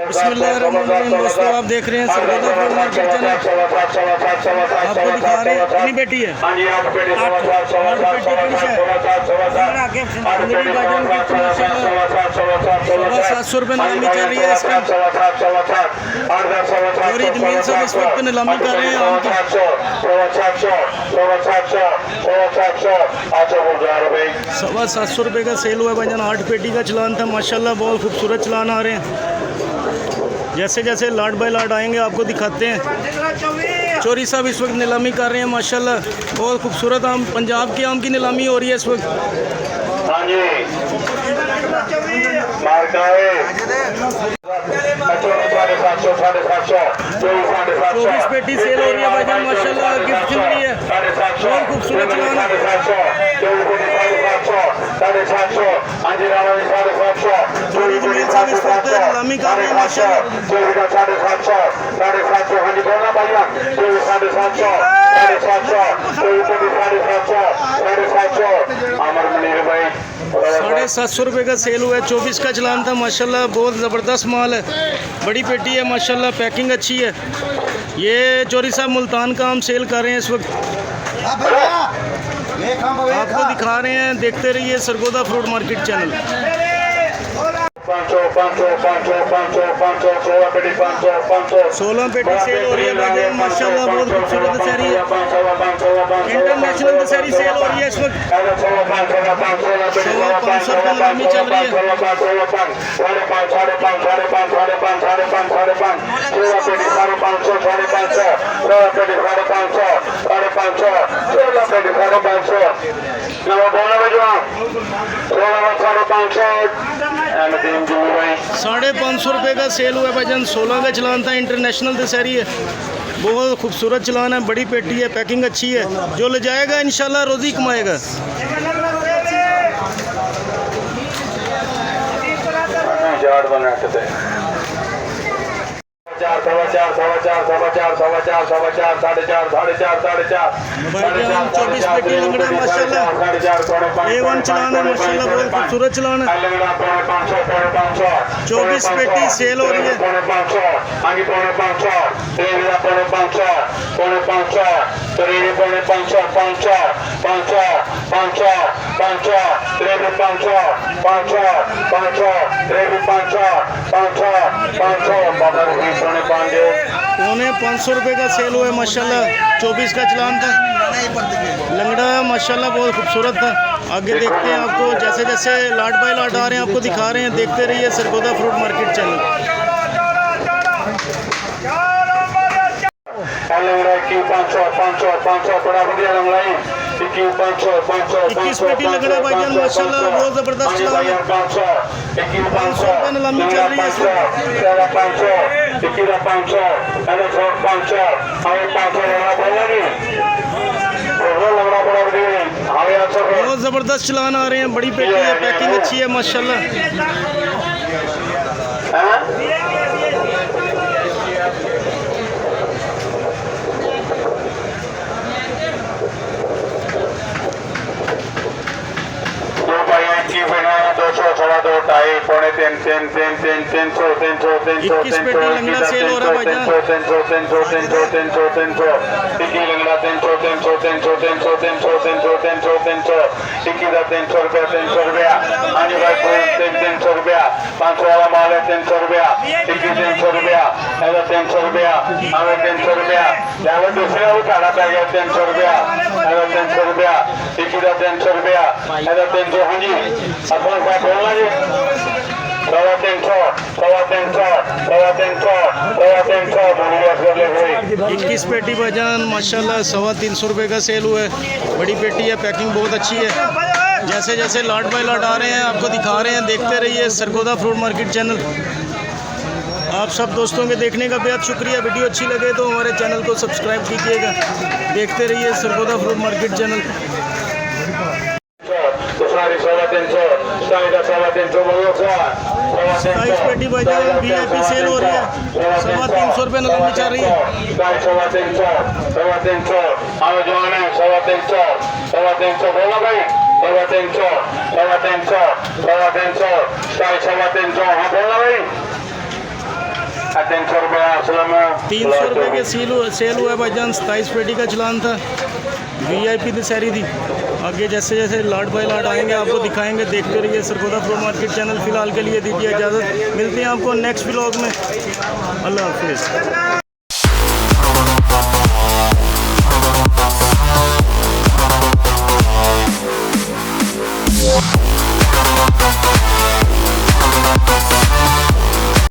बिस्मिल्लाहिर्रहमानिर्रहीम। दोस्तों आप देख रहे हैं सरगोदा फूड मार्केट चैनल। आपको दिखा रहे हैं कितनी बेटी है, 8 बेटी है। 700 रुपये नीलामी चल रही है इसका। और जमीन सब इस वक्त नीलामी कर रहे हैं आम की। 750 रुपये का सेल हुआ है भाईजान। 8 पेटी का चलान था माशाल्लाह, बहुत खूबसूरत चलान आ रहे हैं। जैसे जैसे लाट बाय लाट आएंगे आपको दिखाते हैं। चोरी साहब इस वक्त नीलामी कर रहे हैं माशाल्लाह, बहुत खूबसूरत आम, पंजाब के आम की नीलामी हो रही है इस वक्त। 24 पेटी सेल हो रही है भाईजान माशाल्लाह, गिफ्ट चल रही है, बहुत खूबसूरत चलान चोरी जमीन साहब इस वक्त नीलामी कर रहे हैं माशाल्लाह। साढ़े 700 रुपये का सेल हुआ है। 24 का चलान था माशाल्लाह, बहुत ज़बरदस्त माल है, बड़ी पेटी है माशाल्लाह, पैकिंग अच्छी है। ये चोरी साहब मुल्तान का आम सेल कर रहे हैं इस वक्त, आपको दिखा रहे हैं। देखते रहिए सरगोदा फ्रूट मार्केट चैनल। 16 पेटी सेल हो रही है भाई माशाल्लाह, बहुत खूबसूरत दशहरी है, इंटरनेशनल दशहरी सेल हो रही है इस वक्त। 500 रुपये नीलामी चल रही है। 550 रुपये का सेल हुआ है भाईजान। 16 का चलान था, इंटरनेशनल दशहरी है, बहुत खूबसूरत चलान है, बड़ी पेटी है, पैकिंग अच्छी है। जो ले जाएगा इंशाल्लाह रोज़ी कमाएगा। भाईजान 24 पेटी लंगड़ा माशाल्लाह, A1 चलान है माशाल्लाह, बहुत खूबसूरत चलान है। 24 पेटी सेल हो रही है। 550 रुपये का सेल हुआ है माशाल्लाह। 24 का चलान था, लंगड़ा माशाल्लाह, बहुत खूबसूरत था। आगे देखते हैं आपको, जैसे जैसे लाट बाय लाट आ रहे हैं आपको दिखा रहे हैं। देखते रहिए सरगोदा फ्रूट मार्केट चैनल। 21 पेटी लंगड़ा भाईजान माशाल्लाह, बहुत ज़बरदस्त चलान है। 500 रुपये नीलामी चल रही है इस बहुत ज़बरदस्त चलान आ रहे हैं, बड़ी पेटी है, पैकिंग अच्छी है माशाल्लाह। लंगड़ा सेल हो रहा है भाईजान। 500 वाला माल है 300 रुपया, 300 रुपया, 300 रुपया, 300 रुपया, दूसरा उठाना पड़ गया 300 रुपया, 300 रुपया, 300 रुपया, 300। हाँ जी अपना क्या बोलना जी, 21 पेटी भाईजान माशाल्लाह, 350 रुपये का सेल हुआ है, बड़ी पेटी है, पैकिंग बहुत अच्छी है। जैसे जैसे लाट बाय लाट आ रहे हैं आपको दिखा रहे हैं। देखते रहिए सरगोदा फ्रूट मार्केट चैनल। आप सब दोस्तों के देखने का बेहद शुक्रिया। वीडियो अच्छी लगे तो हमारे चैनल को सब्सक्राइब कीजिएगा। देखते रहिए सरगोदा फ्रूट मार्केट चैनल। 27 पेटी भाईजान VIP सेल हो रही है, 350 रुपये नीलामी चल रही है। 350 बोला भाई, 350 हाँ बोला भाई। 300 रुपया असलम 300 रुपये के सेल हुआ है भाईजान। 27 पेटी का चलान था, VIP दशहरी थी। आगे जैसे जैसे लाट बाय लाट आएंगे आपको दिखाएंगे, देखते रहिए सरगोदा फ्रूट मार्केट चैनल। फ़िलहाल के लिए दीजिए इजाज़त, मिलते हैं आपको नेक्स्ट व्लॉग में। अल्लाह हाफिज़।